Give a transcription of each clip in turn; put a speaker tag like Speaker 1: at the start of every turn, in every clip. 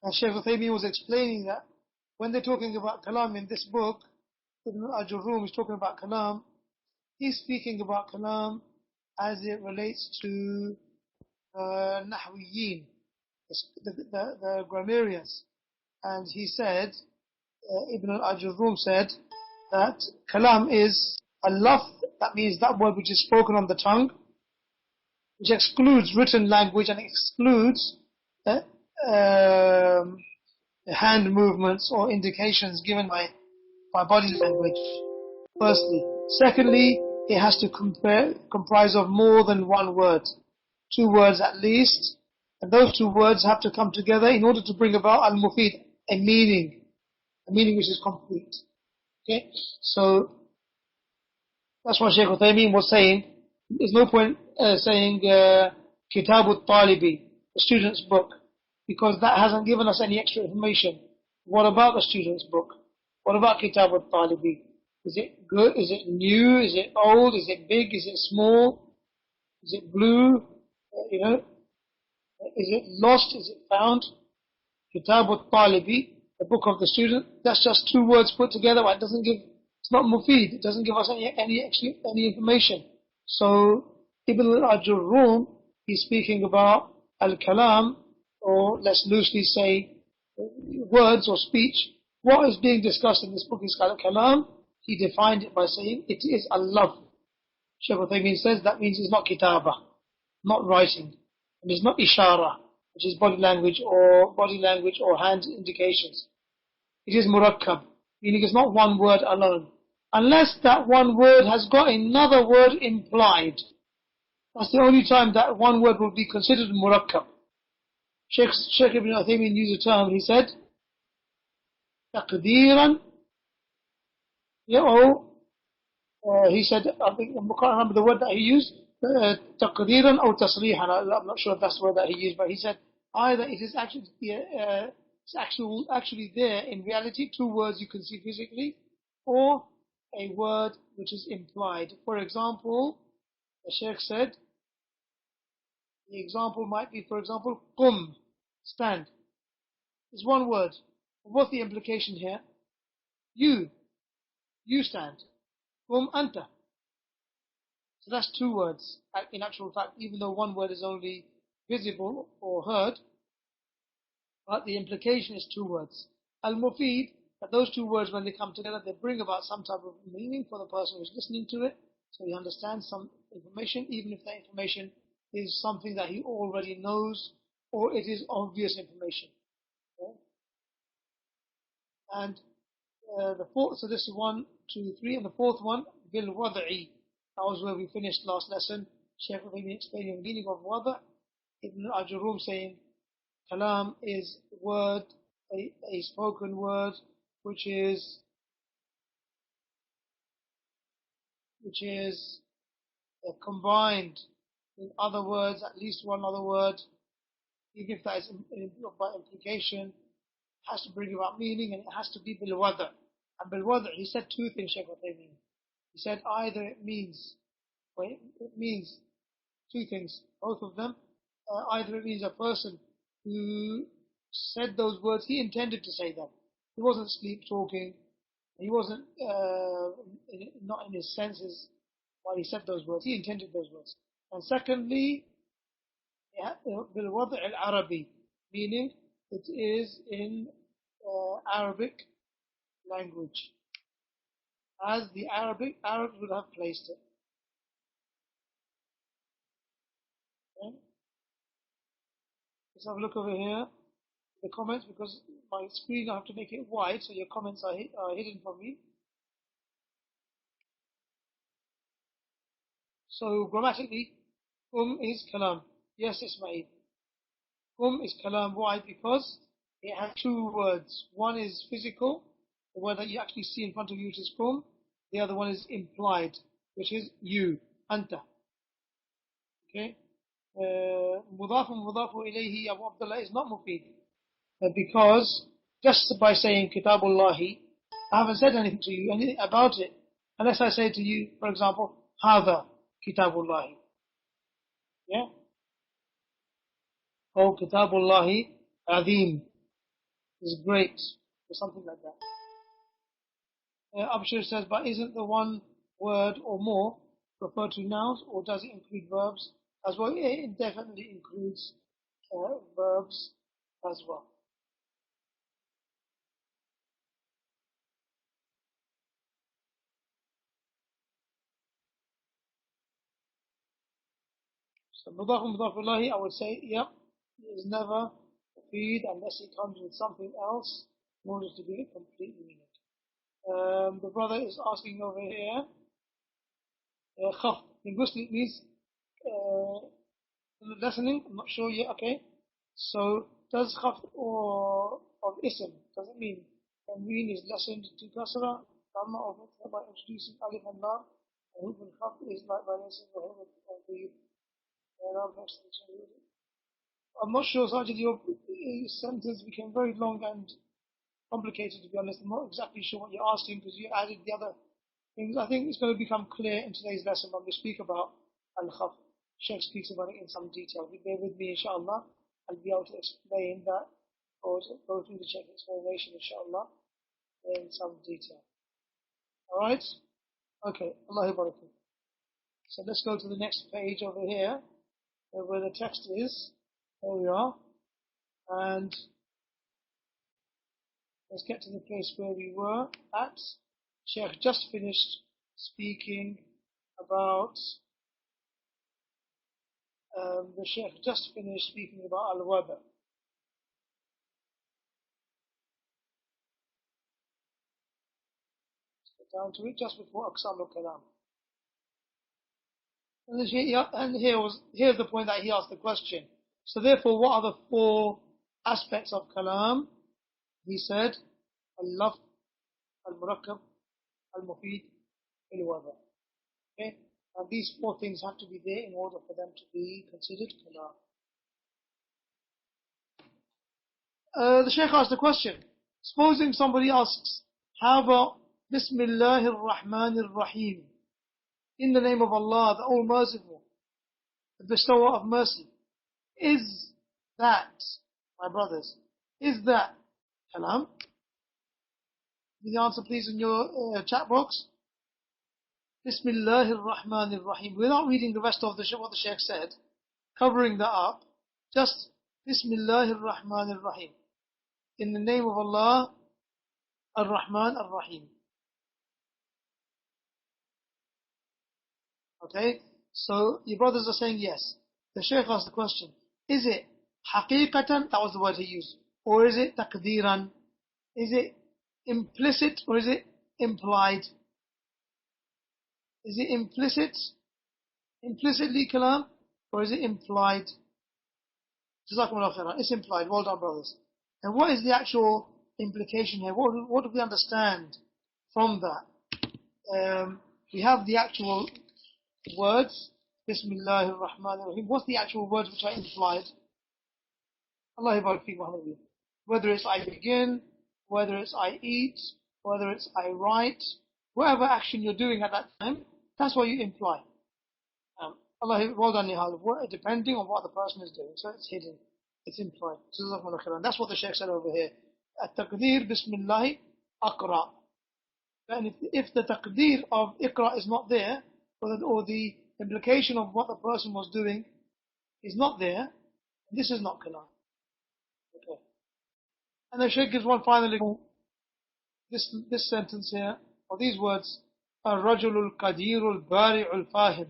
Speaker 1: And Shaykh Uthaimeen was explaining that when they're talking about Kalaam in this book, Ibn Aajrummiyyah is talking about Kalaam, he's speaking about Kalaam as it relates to Nahwiyin, the grammarians. And he said, Ibn al-Ajurrum said, that Kalaam is a lafz, that means that word which is spoken on the tongue, which excludes written language and excludes hand movements or indications given by body language, firstly. Secondly, it has to comprise of more than one word, 2 words at least, and those 2 words have to come together in order to bring about al-mufid, a meaning which is complete. Okay, so that's what Shaykh Uthaimeen was saying. There's no point saying Kitab al-Talibi, the student's book, because that hasn't given us any extra information. What about the student's book? What about Kitab al-Talibi? Is it good? Is it new? Is it old? Is it big? Is it small? Is it blue? Is it lost? Is it found? Kitab al-Talibi, the book of the student, that's just 2 words put together. It doesn't give, it's not mufid. It doesn't give us any information. So Ibn al-Ajurrum, he's speaking about al-Kalam, or let's loosely say words or speech. What is being discussed in this book is called al-Kalam. He defined it by saying it is al-lafz. Shaykh Uthaimeen says that means it's not kitaba, not writing, and it's not ishara, which is body language or hand indications. It is murakkab, meaning it's not one word alone, unless that one word has got another word implied. That's the only time that one word will be considered murakkab. Shaykh Ibn Uthaimeen used a term. He said taqdeeran, he said, I think, I can't remember the word that he used, taqdeeran or tasrihan, I'm not sure if that's the word that he used, but he said either it is actually there in reality, 2 words you can see physically, or a word which is implied. For example, the Shaykh said, the example might be, for example, qum, stand. It's 1 word. What's the implication here? You stand. Qum anta. So that's 2 words. In actual fact, even though 1 word is only visible or heard, but the implication is 2 words. Al-Mufid, that those 2 words, when they come together, they bring about some type of meaning for the person who's listening to it, so he understands some information, even if that information is something that he already knows, or it is obvious information. Okay? And the 4th, so this is 1, 2, 3, and the 4th one, bil wad'i. That was where we finished last lesson. Shaykh Uthaimeen explaining the meaning of wada'. Ibn Ajurrum saying Kalam is word, a spoken word, which is combined in other words, at least 1 other word, even if that is by implication, has to bring about meaning, and it has to be bil wada'. And bil wada', he said 2 things, Shaykh Uthaimeen. He said either it means 2 things, both of them. Either it means a person who said those words, he intended to say them. He wasn't sleep talking. He wasn't not in his senses while he said those words. He intended those words. And secondly, bil wada' al-Arabi, meaning it is in Arabic language, as the Arabs would have placed it. Okay? Let's have a look over here, the comments, because my screen, I have to make it wide, so your comments are hidden from me. So grammatically, is Kalam. Yes, Ismail. Is Kalam. Why? Because it has 2 words. One is physical, the word that you actually see in front of you, which is The other one is implied, which is you, anta. Okay? Mudaf ilayhi, Abu Abdullah, is not mufid. Because just by saying Kitabullahi, I haven't said anything to you, anything about it. Unless I say to you, for example, Hadha Kitabullahi. Yeah? Or Kitabullahi Azim. is great, or something like that. Abshir says, but isn't the one word or more refer to nouns, or does it include verbs as well? It definitely includes verbs as well. So mudaf mudaf ilayhi, I would say, yep, it is never feed unless it comes with something else in order to give it complete meaning. The brother is asking over here, khaf, linguistically means lessening, I'm not sure yet, okay. So does khaf or of ism, does it mean tanween is lessened to kasra, dhamma of it by introducing alif and lam, and hukm khaf is like by raising the hukm of the Arab next to the I'm not sure, Sajid, your sentence became very long and complicated, to be honest. I'm not exactly sure what you're asking because you added the other things. I think it's going to become clear in today's lesson when we speak about al-khaf. Shaykh speaks about it in some detail. Bear with me, inshallah. I'll be able to explain that or go through the Shaykh explanation, inshallah, in some detail. Alright? Okay, Allah barakatuh. So let's go to the next page over here, where the text is. There we are. And let's get to the place where we were at. Shaykh just finished speaking about the Shaykh just finished speaking about al-wada. Down to it just before aqsam al-Kalam. And here's the point that he asked the question. So therefore, what are the four aspects of kalam? He said, al-lafz, al-murakkab, al-mufid, al-wada. Okay? And these four things have to be there in order for them to be considered kalam. The Shaykh asked the question. Supposing somebody asks, how about Bismillahir Rahmanir Rahim? In the name of Allah, the All Merciful, the bestower of mercy. Is that, my brothers, is that kalam? Give the answer please in your chat box. Bismillahir Rahmanir Rahim. We're not reading the rest of what the Shaykh said, covering that up. Just Bismillahir Rahmanir Rahim. In the name of Allah, Ar-Rahman Ar-Rahim. Okay, so your brothers are saying yes. The Shaykh asked the question, is it haqiqatan, that was the word he used, or is it taqdeeran? Is it implicit or is it implied? Is it implicitly kalam, or is it implied? Jazakumullah khairan. It's implied. Well done, brothers. And what is the actual implication here? What do we understand from that? We have the actual words, Bismillahir Rahmanir Rahim. What's the actual words which are implied? Allah barak feek Muhammad. Whether it's I begin, whether it's I eat, whether it's I write, whatever action you're doing at that time, that's what you imply. Allah, well done, Nihal. Depending on what the person is doing, so it's hidden, it's implied. That's what the Shaykh said over here. At-taqdeer Bismillah Aqra. And if the taqdeer of Iqra is not there, or the implication of what the person was doing is not there, this is not kalam. Okay. And the Shaykh gives one final example. This sentence here, or these words, Ar-Rajulul Qadirul Bari'ul Fahim.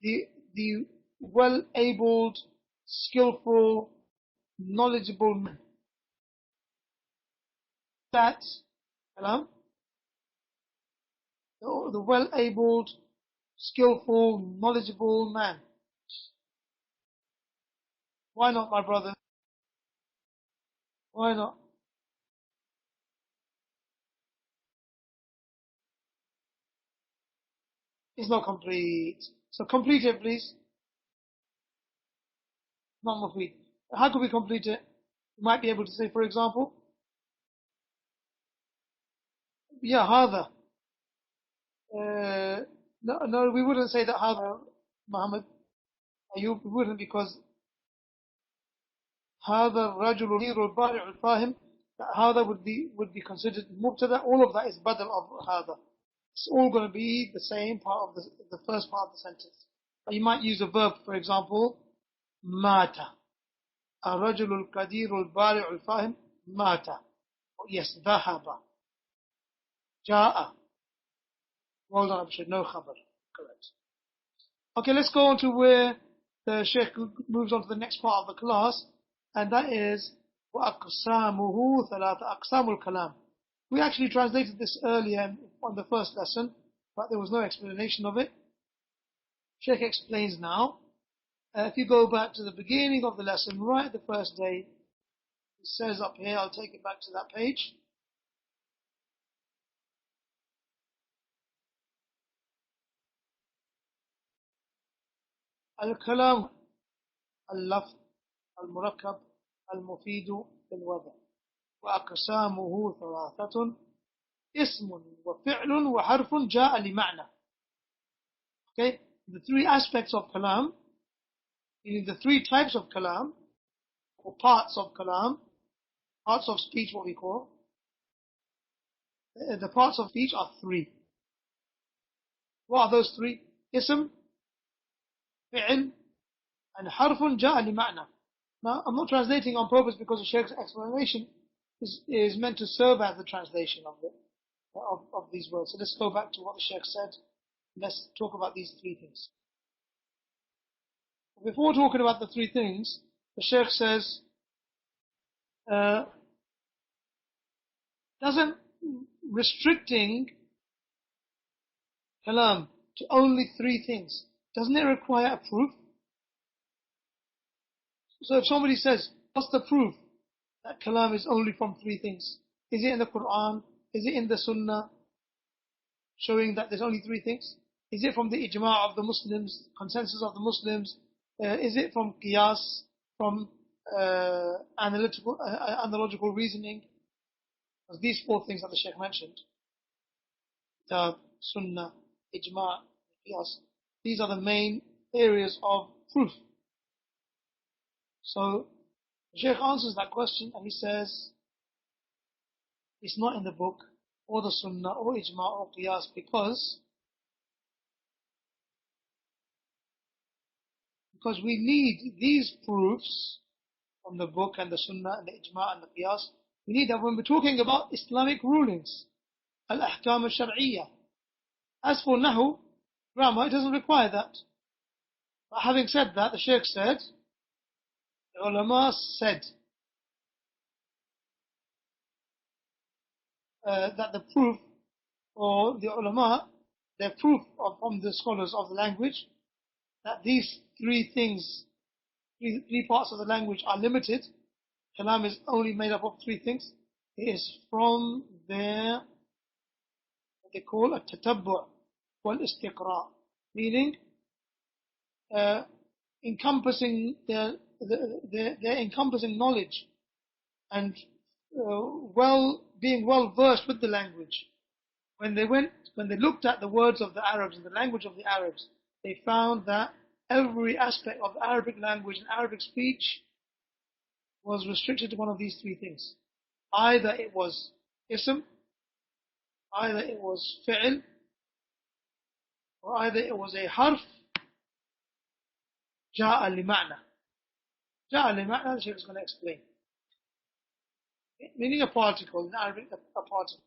Speaker 1: The well-abled, skillful, knowledgeable man. That, kalam, the well-abled, skillful, knowledgeable man. Why not, my brother? Why not? It's not complete. So complete it, please. Not complete. How could we complete it? You might be able to say, for example, yeah, hada. No, we wouldn't say that, hada, Muhammad. We wouldn't, because هذا الرجل الغير البارع الفاهم. هذا would be considered مبتدا. All of that is badal of هذا. It's all going to be the same part of the first part of the sentence. But you might use a verb, for example, مات. الرجل القدير البارع الفاهم مات. Yes, ذهب. جاء. Well done, Abshir. No khabar. Correct. Okay, let's go on to where the Shaykh moves on to the next part of the class, and that is وَأَقْسَامُهُ ثَلَاثَ أَقْسَامُ الْكَلَامِ. We actually translated this earlier on the first lesson, but there was no explanation of it. Shaykh explains now. If you go back to the beginning of the lesson, right the first day, it says up here, I'll take it back to that page. al-Kalam, al-Lafz, al-Murakkab, al-Mufidu, al-Wada. وأقسامه ثلاثة اسم وفعل وحرف جاء لمعنى. Okay, the three aspects of Kalam, meaning the three types of Kalam, or parts of Kalam, parts of speech, what we call. The parts of speech are three. What are those three? Ism, fi'l, and harfun ja'a li ma'na. Now, I'm not translating on purpose because the Shaykh's explanation is meant to serve as the translation of these words. So let's go back to what the Shaykh said. Let's talk about these three things. Before talking about the three things, the Shaykh says, doesn't restricting Kalam to only three things, doesn't it require a proof? So if somebody says, what's the proof that Kalam is only from three things? Is it in the Quran? Is it in the Sunnah? Showing that there's only three things? Is it from the ijma' of the Muslims, consensus of the Muslims? Is it from qiyas, from analogical reasoning? Because these four things that the Shaykh mentioned, Kitab, Sunnah, ijma', qiyas, these are the main areas of proof. So the Shaykh answers that question and he says, it's not in the book, or the Sunnah, or ijma', or qiyas, because we need these proofs from the book and the Sunnah and the ijma' and the qiyas. We need that when we're talking about Islamic rulings, al-ahkam al-shar'iyyah. As for nahu, grammar, it doesn't require that. But having said that, the Shaykh said, the ulama said that the proof, or the ulama, their proof from the scholars of the language, that these three things, three parts of the language are limited. Kalam is only made up of three things. It is from their, what they call a tatabbu' wal istiqra', meaning encompassing their encompassing knowledge and being well versed with the language. When they looked at the words of the Arabs and the language of the Arabs, they found that every aspect of Arabic language and Arabic speech was restricted to one of these three things. Either it was ism, either it was fi'l, or either it was a harf, ja'a li ma'na. Ja'a li ma'na, the Shaykh is going to explain. Meaning a particle, in Arabic, a particle.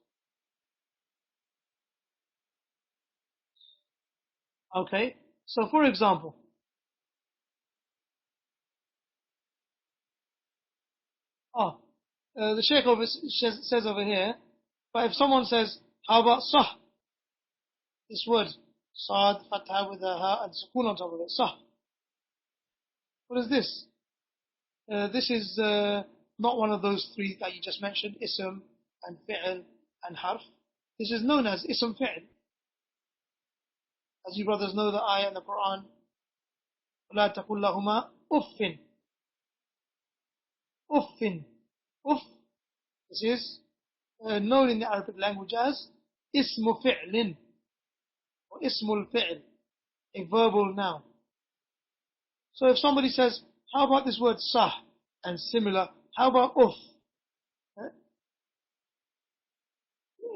Speaker 1: Okay, so for example, the Shaykh says over here, but if someone says, how about sah? This word, sad, fatha with a ha and sukoon on top of it, sah. What is this? This is not one of those three that you just mentioned, ism and fi'l and harf. This is known as ism fi'l. As you brothers know the ayah in the Quran, وَلَا تَقُلْ لَهُمَا أُفٍّ. Uffin. Uff. This is known in the Arabic language as ismu fi'lin, or ismul fi'l, a verbal noun. So if somebody says, how about this word sah? and similar. How about uff?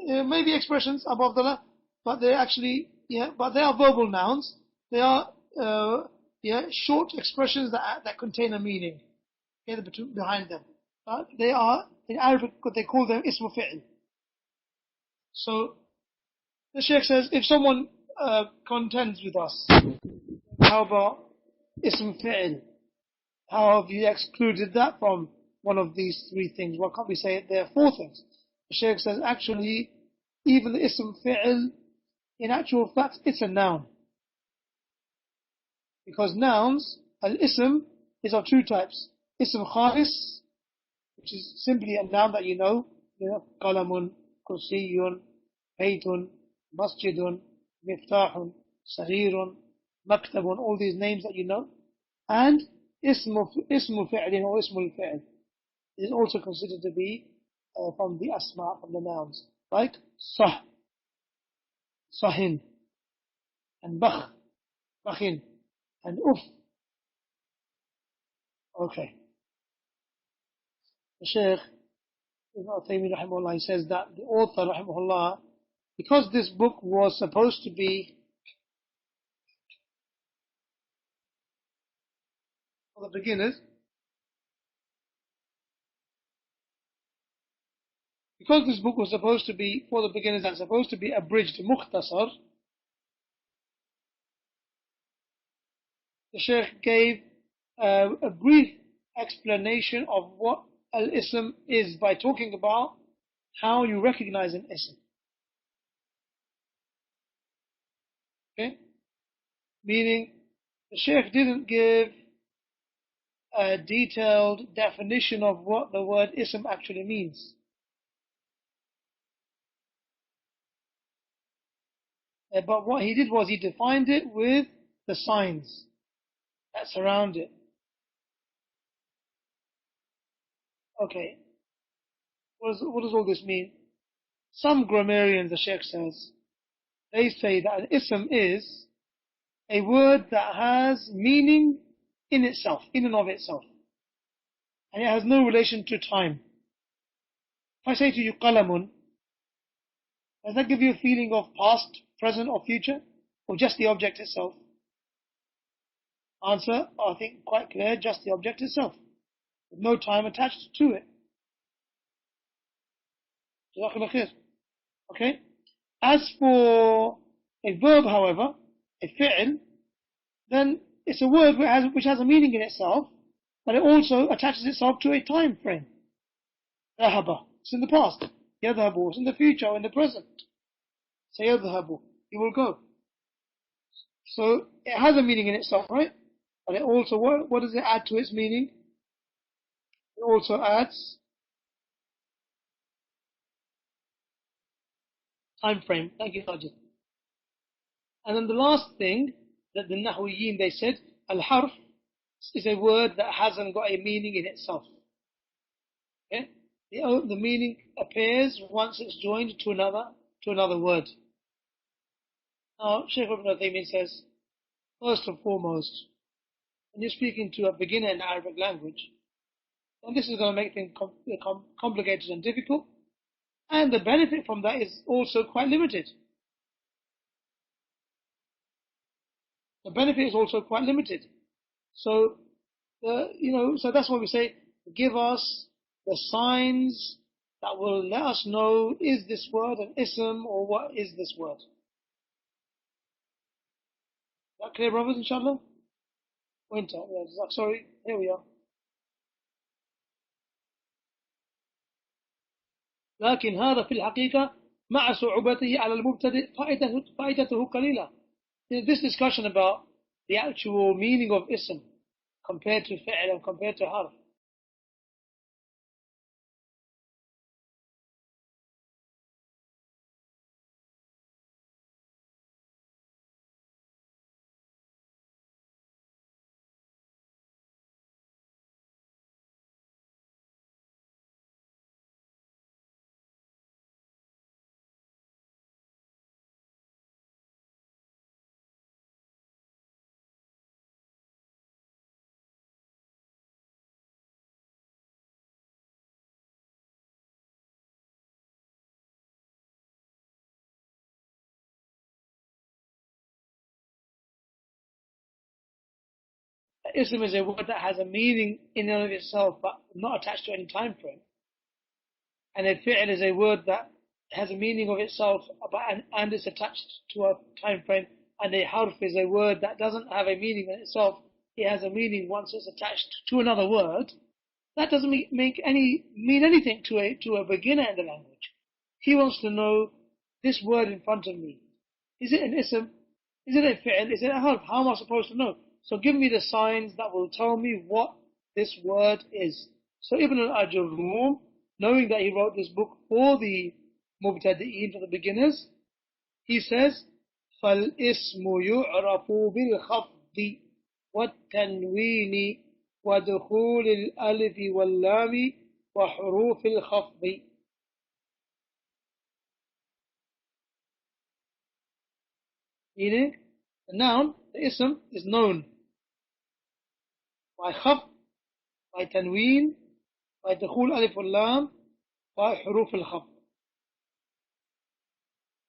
Speaker 1: Maybe expressions above the la, but they're actually, but they are verbal nouns. They are, short expressions that contain a meaning, behind them. But they are, in Arabic, what they call them ism fi'l. So, the Shaykh says, if someone contends with us, how about ism fi'l? How have you excluded that from one of these three things? Why can't we say there are four things? The Shaykh says, actually, even the ism fi'l, in actual fact, it's a noun. Because nouns, al-ism, is of two types. Ism khalis, which is simply a noun that you know, Kalamun, kursiyun, baytun, masjidun, miftahun, sarirun, maktabun, all these names that you know. And ismu fi'lin or ismul fi'l is also considered to be from the asma, from the nouns, like sah, sahin, and bakh, bakhin, and uff. Okay. The Shaykh Ibn Uthaimeen rahimahullah, he says that the author rahimahullah, because this book was supposed to be for the beginners, because this book was supposed to be for the beginners and supposed to be abridged, mukhtasar, the Shaykh gave a brief explanation of what al-ism is by talking about how you recognize an ism. Okay? Meaning, the Shaykh didn't give a detailed definition of what the word ism actually means. But what he did was he defined it with the signs that surround it. Okay, what does all this mean? Some grammarians, the Shaykh says, they say that an ism is a word that has meaning in itself, in and of itself. And it has no relation to time. If I say to you, Qalamun, does that give you a feeling of past, present, or future? Or just the object itself? Answer, I think quite clear, just the object itself. With no time attached to it. Jazakallah khair. Okay? As for a verb, however, a fi'l, then it's a word which has a meaning in itself, but it also attaches itself to a time frame. Dhahaba, it's in the past. Yadhabu, it's in the future or in the present. Sayadhabu, he will go. So it has a meaning in itself, right? But it also, what does it add to its meaning? It also adds time frame. Thank you, Sajid. And then the last thing that the Nahwiyin, they said, al-harf is a word that hasn't got a meaning in itself. Okay? The meaning appears once it's joined to another word. Now, Shaykh Ibn Uthaymeen says, first and foremost, when you're speaking to a beginner in Arabic language, then this is going to make things complicated and difficult, and the benefit from that is also quite limited. The benefit is also quite limited. So, so that's why we say, give us the signs that will let us know, is this word an ism or what is this word? Is that clear, brothers, inshallah? Winter, yeah, sorry, here we are. لكن هذا في الحقيقة مع صعوبته على المبتدئ فائدته قليلة. This discussion about the actual meaning of ism compared to fi'l and compared to harf, Ism is a word that has a meaning in and of itself, but not attached to any time frame. And a fi'l is a word that has a meaning of itself, and is attached to a time frame. And a harf is a word that doesn't have a meaning in itself. It has a meaning once it's attached to another word. That doesn't mean anything to a beginner in the language. He wants to know this word in front of me. Is it an ism? Is it a fi'l? Is it a harf? How am I supposed to know? So give me the signs that will tell me what this word is. So Ibn al-Aajrummiyyah, knowing that he wrote this book for the mubtadi'een, for the beginners, he says, فَالْإِسْمُ يُعْرَفُ بِالْخَفْضِ وَالتَّنْوِينِ وَدُخُولِ الْأَلِفِ وَاللَّامِ وَحُرُوفِ الْخَفْضِ. Meaning, the noun, the ism, is known by khaf, by tanween, by dukhul alif wal lam, by huruf al khaf.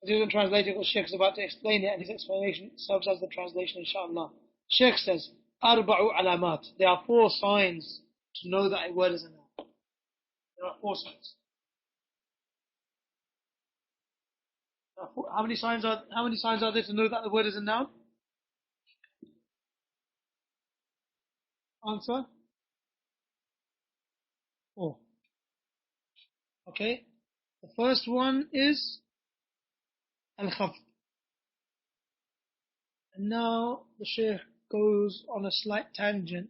Speaker 1: As you can translate it, Shaykh is about to explain it, and his explanation serves as the translation, inshallah. Shaykh says, arba'u alamat. There are 4 signs to know that a word is a noun. There are 4 signs. How many signs are there to know that the word is a noun? Answer? 4. Okay. The first one is al-khafd. And now the Shaykh goes on a slight tangent,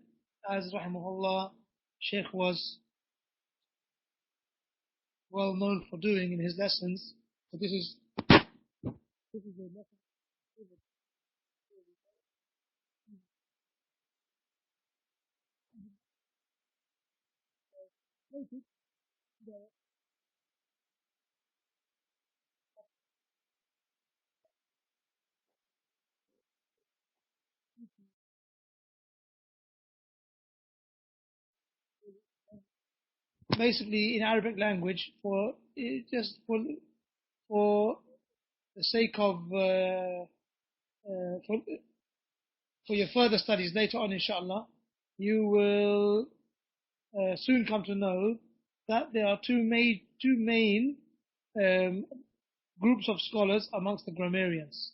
Speaker 1: as rahimahullah, Shaykh was well known for doing in his lessons. So this is a lesson. Basically, in Arabic language, for just for the sake of for your further studies later on, inshallah, you will soon come to know that there are two main um, groups of scholars amongst the grammarians.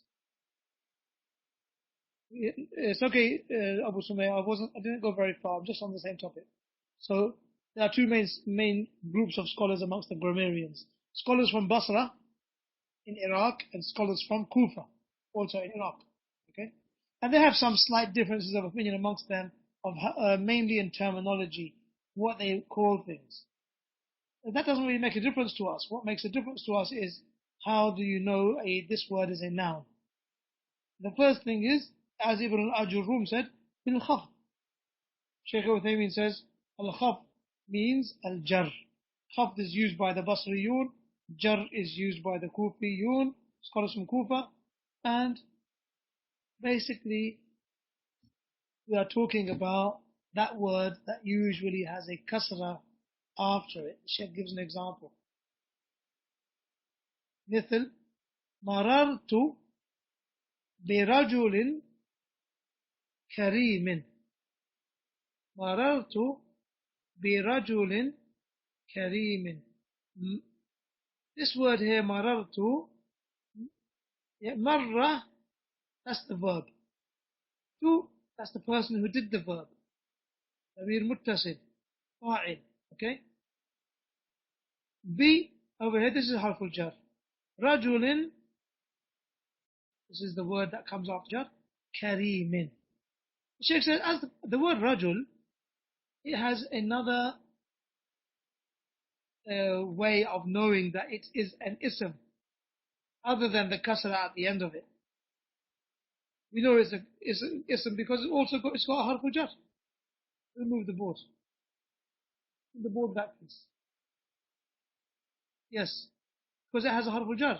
Speaker 1: It's okay, Abu Sumaya. I didn't go very far. I'm just on the same topic. So there are two main groups of scholars amongst the grammarians: scholars from Basra in Iraq and scholars from Kufa, also in Iraq. Okay, and they have some slight differences of opinion amongst them, of mainly in terminology, what they call things. That doesn't really make a difference to us. What makes a difference to us is how do you know this word is a noun? The first thing is, as Ibn al-Ajurrum said, bil-khaf. Shaykh Uthaimeen says, al-khaf means al-jar. Khaf is used by the Basriyun, jar is used by the Kufiyun, scholars from Kufa, and basically we are talking about that word that usually has a kasra after it. The Shaykh gives an example. مثل مررت برجل كريم. مررت برجل كريم. This word here, مررت, مرة, that's the verb. To, that's the person who did the verb. ضمير متصل, فاعل. Okay? B, over here, this is حرف الجر. رجل, this is the word that comes after jar. كريم. The Shaykh says, as the word rajul, it has another way of knowing that it is an ism, other than the kasra at the end of it. We know it's an ism because it's got a harf jar. Remove the board. The board back, please. Yes, because it has a harf jar.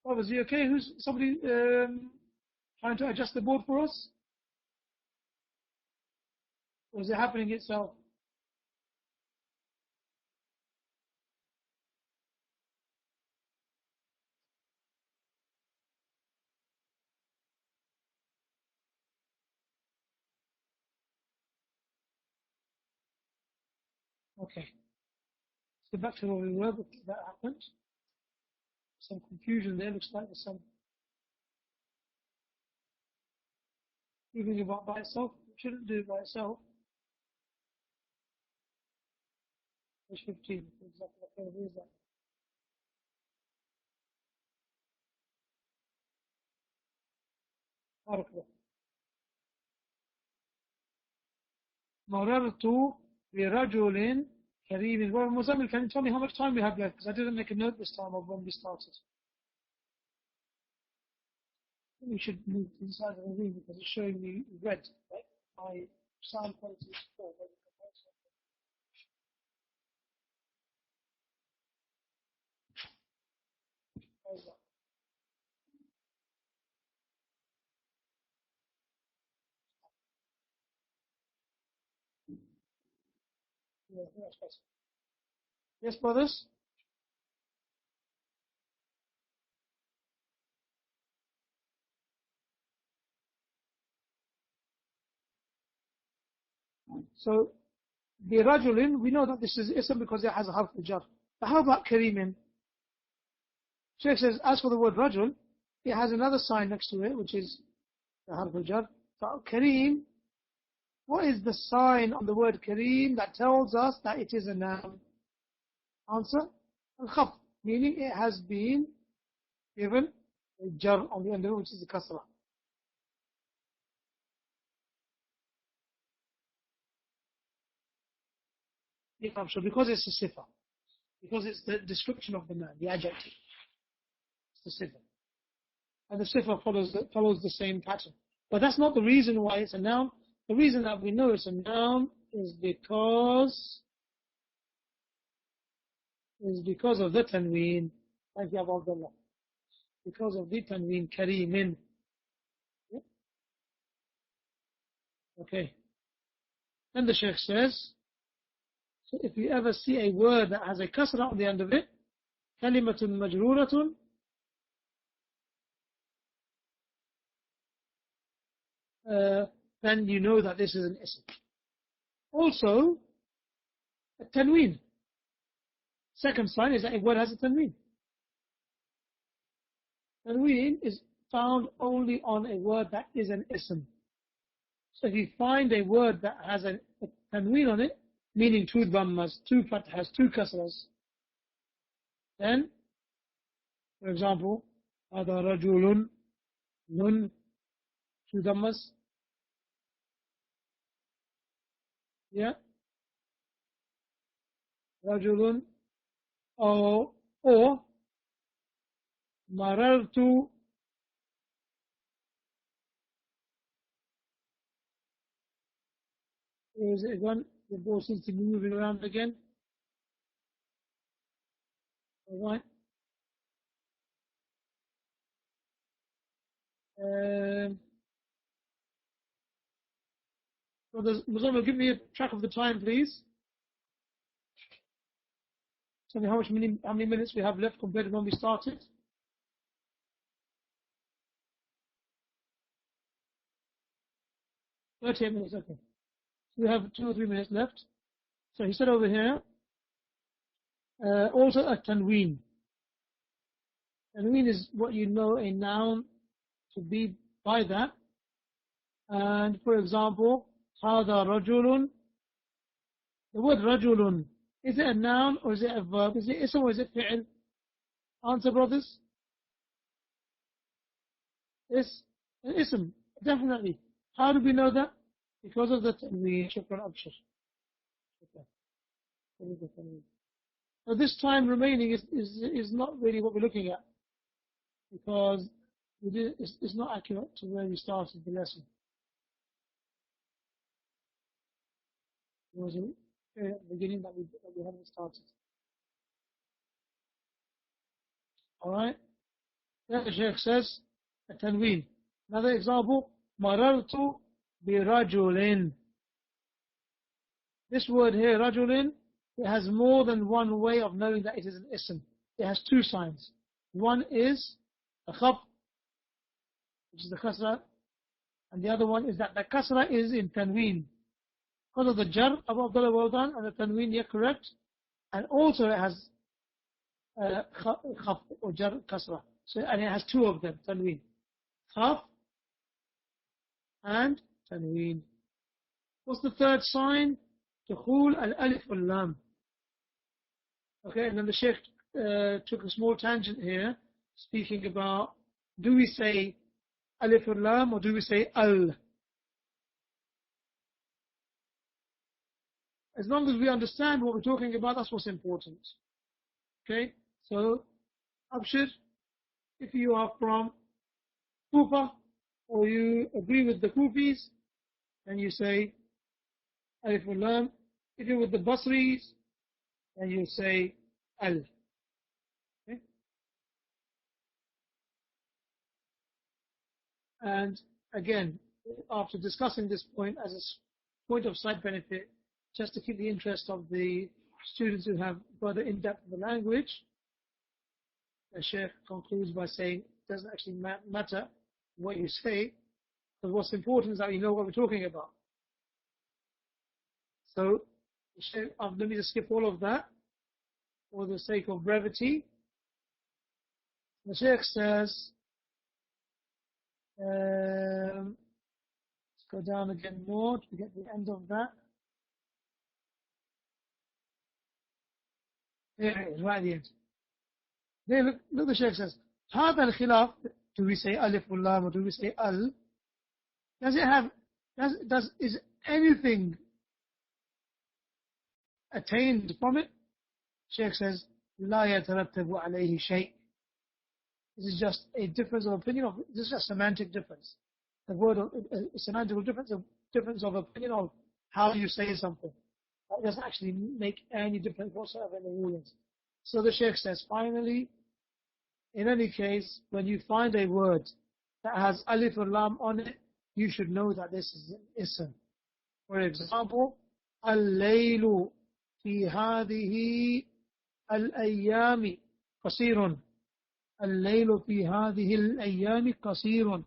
Speaker 1: Oh, is he okay? Who's somebody trying to adjust the board for us? Or is it happening itself? Okay. So back to where we were, but that happened. Some confusion there. Looks like there's some moving about by itself. It shouldn't do it by itself. Page 15, for example. Okay, where is that? Barakallah. مررت برجل كريم. Well, Muzammil, can you tell me how much time we have left? Because I didn't make a note this time of when we started. We should move to the side of the room because it's showing me red. Right? My sound quality is poor. Yes, brothers? So, the rajulin, we know that this is ism because it has a harf al-jar. But how about karimin? Shaykh says, as for the word rajul, it has another sign next to it, which is the harf al-jar. So, kareem, what is the sign on the word kareem that tells us that it is a noun? Answer, al-khaf, meaning it has been given a jar on the end of it, which is the kasra. So because it's a sifa, because it's the description of the man, the adjective, it's the sifa. And the sifa follows the same pattern. But that's not the reason why it's a noun. The reason that we know it's a noun is because of the tanween. Thank you, Abu Abdullah. Because of the tanween, kareemin. Yeah? Okay. Then the Shaykh says, so if you ever see a word that has a kasra on the end of it, kalimatun majruratun, then you know that this is an ism. Also, a tanween. Second sign is that a word has a tanween. Tanween is found only on a word that is an ism. So if you find a word that has a tanween on it, meaning two dhammas, two fathas, two kasras, then, for example, هذا رجل nun, two dhammas, yeah, رجل, or marartu, is again, the ball seems to be moving around again. Alright. So Muzammil, give me a track of the time, please. Tell me how many minutes we have left compared to when we started. 38 minutes, okay. So we have 2 or 3 minutes left. So he said over here, also a tanween. Tanween is what you know a noun to be by that. And for example, هذا رجل. The word رجل, is it a noun or is it a verb? Is it ism or is it fi'l? Answer, brothers. It's an ism, definitely. How do we know that? Because of the tanween. Shukran abshir. So this time remaining is not really what we're looking at, because it's not accurate to where we started the lesson. It was at the beginning that we haven't started. Alright? Then the Shaykh says, a tanween. Another example, marartu birajulin. This word here, rajulin, it has more than one way of knowing that it is an ism. It has 2 signs. One is a khaf, which is the kasra, and the other one is that the kasra is in tanween. Because of the jar, Abu Abdullah, well done, and the tanween, yeah, correct. And also it has khaf or jar kasra. So, and it has two of them, tanween. Khaf and tanween. What's the third sign? Dukhul al-alif wal-lam. Okay, and then the Shaykh took a small tangent here, speaking about, do we say alif wal-lam or do we say al? As long as we understand what we're talking about, that's what's important. Okay, so Abshir, if you are from Kufa or you agree with the Kufis, then you say alif wal-lam. If you're with the Basris, then you say al. Okay? And again, after discussing this point as a point of side benefit, just to keep the interest of the students who have further in-depth in the language, the Shaykh concludes by saying it doesn't actually matter what you say, but what's important is that you know what we're talking about. So, let me just skip all of that for the sake of brevity. The Shaykh says, let's go down again more to get the end of that. There it is, right at the end. There, look the Shaykh says, هذا الخلاف, do we say alif wal-lam or do we say al? Does it have, is anything attained from it? Shaykh says, لا يترتب عليه شيء. This is just a difference of opinion. This is a semantic difference. The word, a semantical difference of opinion of how you say something. That doesn't actually make any difference whatsoever in the rulings. So the Shaykh says, finally, in any case, when you find a word that has alif or lam on it, you should know that this is an ism. For example, al-laylu fi hadhihi al-ayyami qasirun. الليل في هذه الأيام قصير.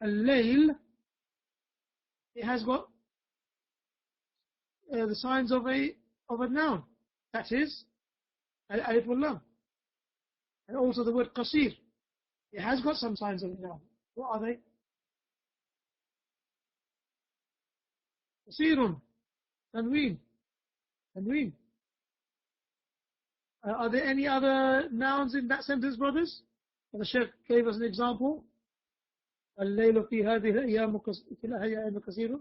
Speaker 1: الليل, it has got the signs of a noun. That is alif wal lam. And also the word qasir. It has got some signs of a noun. What are they? قصير. Tanween. Tanween. Are there any other nouns in that sentence, brothers? The Shaykh gave us an example. الليل في هذه الأيام قصير.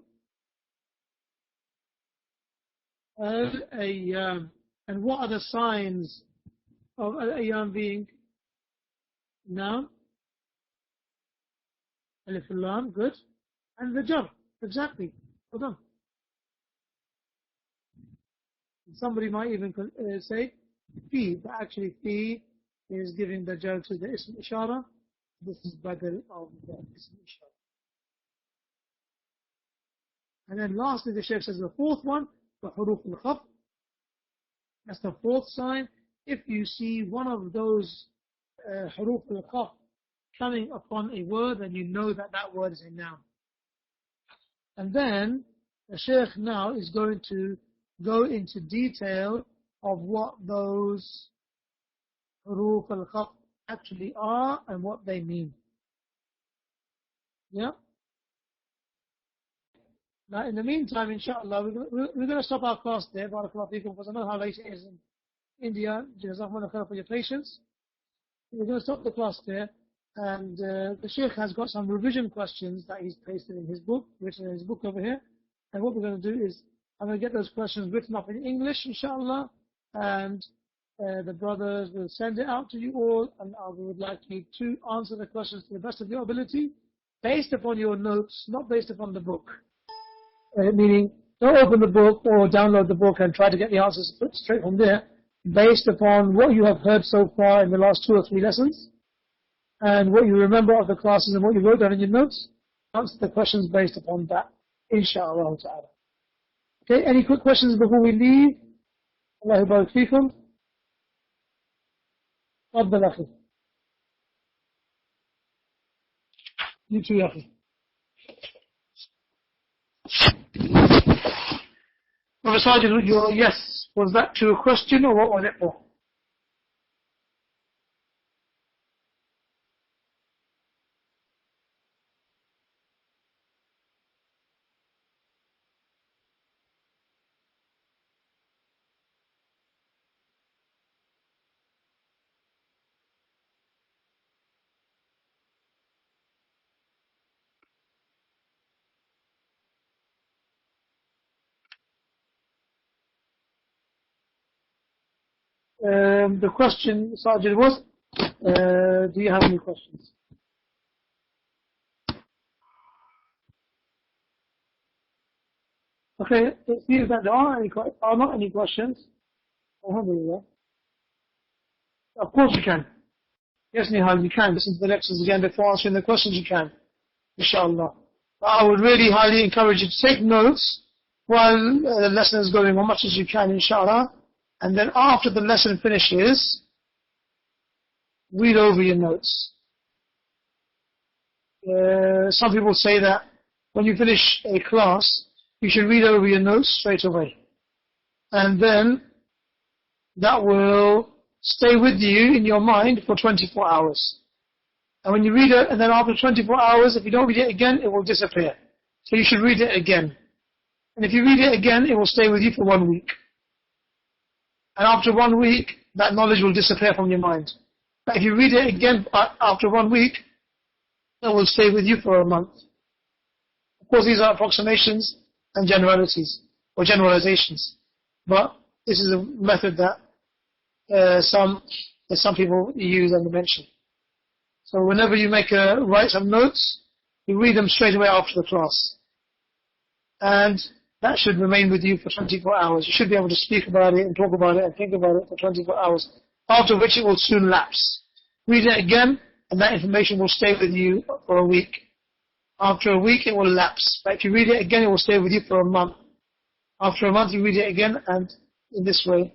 Speaker 1: الأيام. And what are the signs of al-ayyam being noun? Alif lam, good. And the jar, exactly. Well done. Somebody might even say fi, but actually fi is giving the jar to the ism ishara. This is badal of the ism ishara. And then lastly, the Shaykh says the fourth one, the huruf al-khaf. That's the fourth sign. If you see one of those huruf al-khaf coming upon a word, then you know that that word is a noun. And then the Shaykh now is going to go into detail of what those huruf al-khaf actually are and what they mean. Yeah? Now, in the meantime, inshallah, we're going to stop our class there, barakallahu feekum, because I know how late it is in India. Jazakumullah khair for your patience. We're going to stop the class there. And the Shaykh has got some revision questions that he's pasted in his book, written in his book over here. And what we're going to do is, I'm going to get those questions written up in English, inshallah, and the brothers will send it out to you all, and I would like you to answer the questions to the best of your ability, based upon your notes, not based upon the book. Meaning, don't open the book or download the book and try to get the answers straight from there, based upon what you have heard so far in the last 2 or 3 lessons, and what you remember of the classes and what you wrote down in your notes. Answer the questions based upon that, inshallah ta'ala. Okay, any quick questions before we leave? Allah barak feekum. تفضل أخي. You too, أخي. Professor Sajid, your yes, was that to a question or what was it for? The question, Sajid, was, do you have any questions? Okay, it seems that there are not any questions. Alhamdulillah. Of course you can. Yes, Nihal, you can listen to the lectures again before answering the questions. You can, inshallah. But I would really highly encourage you to take notes while the lesson is going on, much as you can, inshallah. And then after the lesson finishes, read over your notes. Some people say that when you finish a class, you should read over your notes straight away. And then that will stay with you in your mind for 24 hours. And when you read it, and then after 24 hours, if you don't read it again, it will disappear. So you should read it again. And if you read it again, it will stay with you for 1 week. And after 1 week, that knowledge will disappear from your mind. But if you read it again after 1 week, it will stay with you for a month. Of course, these are approximations and generalities, or generalizations. But this is a method that some people use and mention. So whenever you write some notes, you read them straight away after the class. And that should remain with you for 24 hours. You should be able to speak about it and talk about it and think about it for 24 hours, after which it will soon lapse. Read it again, and that information will stay with you for a week. After a week, it will lapse. But if you read it again, it will stay with you for a month. After a month, you read it again, and in this way.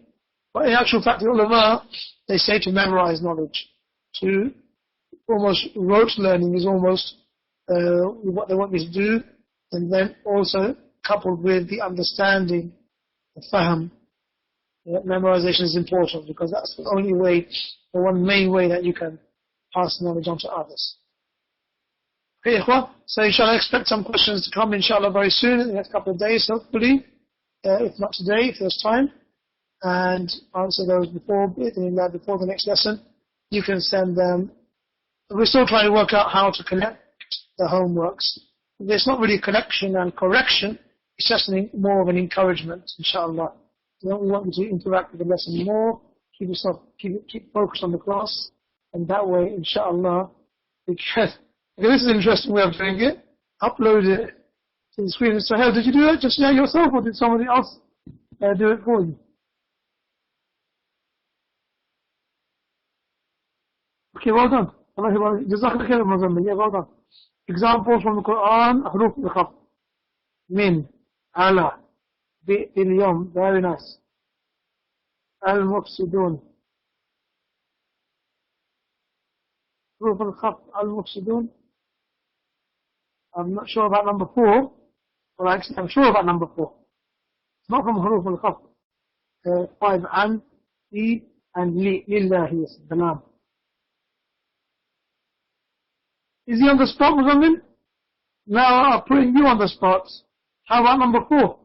Speaker 1: But in actual fact, the ulama, they say to memorize knowledge. To almost rote learning is almost what they want me to do, and then also coupled with the understanding, the fahm, memorization is important, because that's the only way, the one main way that you can pass knowledge on to others. Okay, ikhwan, so inshallah expect some questions to come inshallah very soon, in the next couple of days hopefully, if not today, if there's time, and answer those before the next lesson. You can send them. We're still trying to work out how to connect the homeworks. There's not really connection and correction, it's just more of an encouragement, inshallah. We want you to interact with the lesson more, keep focused on the class, and that way, inshallah, because this is an interesting way of doing it. Upload it to the screen. So, did you do that just now yourself, or did somebody else do it for you? Okay, well done. Jazakallah khair, Muzammil. Yeah, well done. Examples from the Quran, حروف الخفض. من, على, باليوم. Very nice. المفسدون. حروف الخفض, المفسدون. I'm not sure about number 4, but actually I'm sure about number 4. It's not from حروف الخفض. 5 عن, في, and لي, لله is the name. Is he on the spot, Muzammil? Now I'm putting you on the spot. How about number 4?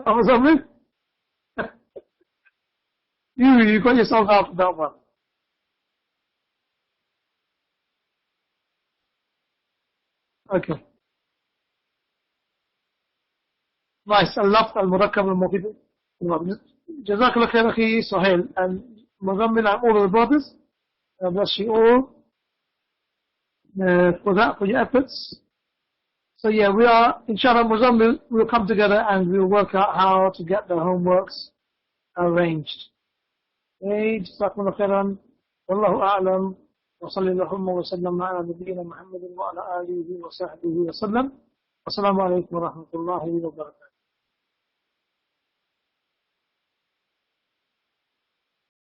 Speaker 1: Muzammil? You got yourself out of that one. Okay. Nice. اللفظ المركب المفيد. جزاك الله خير أخي سهيل and Muzammil and all of the brothers. Bless you all for your efforts. So yeah, we are, inshallah, Muzammil, we'll come together and we'll work out how to get the homeworks arranged. Okay, جزاكم الله خيرا. والله أعلم. وصلى اللهم وسلم على نبينا محمد وعلى آله وصحبه وسلم. والسلام عليكم ورحمة الله وبركاته.